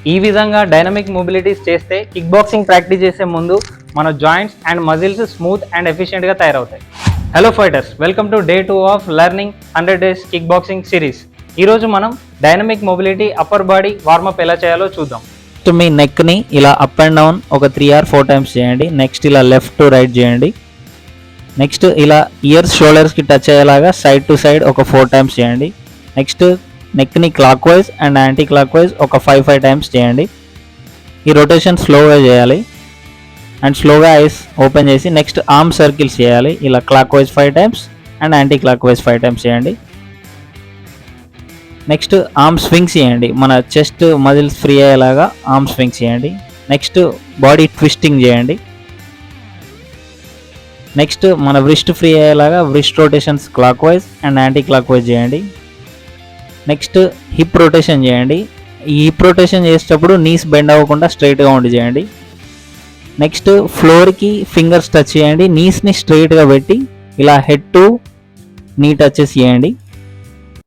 ఈ విధంగా డైనమిక్ మొబిలిటీస్ చేస్తే కిక్ బాక్సింగ్ ప్రాక్టీస్ చేసే ముందు మన joints and muscles smooth and ఎఫిషియెంట్గా తయారవుతాయి. Hello fighters, welcome to day 2 of learning 100 days kick boxing series. ఈరోజు మనం dynamic mobility upper body warm up ఎలా చేయాలో చూద్దాం. మీ నెక్ని ఇలా అప్ అండ్ డౌన్ ఒక 3 or 4 times చేయండి. నెక్స్ట్ ఇలా లెఫ్ట్ టు రైట్ చేయండి. నెక్స్ట్ ఇలా ఇయర్స్ షోల్డర్స్కి టచ్ అయ్యేలాగా సైడ్ టు సైడ్ ఒక 4 times చేయండి. నెక్స్ట్ నెక్ని clockwise and anticlockwise ఒక 5 times చేయండి. ఈ రొటేషన్ స్లోగా చేయాలి అండ్ స్లోగా ఐస్ ఓపెన్ చేసి నెక్స్ట్ ఆర్మ్ సర్కిల్స్ చేయాలి. ఇలా clock wise 5 times and anti clock wise 5 times చేయండి. నెక్స్ట్ ఆర్మ్ స్వింగ్స్ చేయండి, మన చెస్ట్ మజిల్స్ ఫ్రీ అయ్యేలాగా ఆర్మ్ స్వింగ్స్ చేయండి. నెక్స్ట్ బాడీ ట్విస్టింగ్ చేయండి. నెక్స్ట్ మన వ్రిస్ట్ ఫ్రీ అయ్యేలాగా wrist rotations clock wise and anti clock wise చేయండి. నెక్స్ట్ హిప్ రొటేషన్ చేయండి. ఈ హిప్ రొటేషన్ చేసేటప్పుడు నీస్ బెండ్ అవ్వకుండా స్ట్రైట్గా ఉండి చేయండి. నెక్స్ట్ ఫ్లోర్కి ఫింగర్స్ టచ్ చేయండి. నీస్ని స్ట్రైట్గా పెట్టి ఇలా హెడ్ టు నీ టచెస్ చేయండి.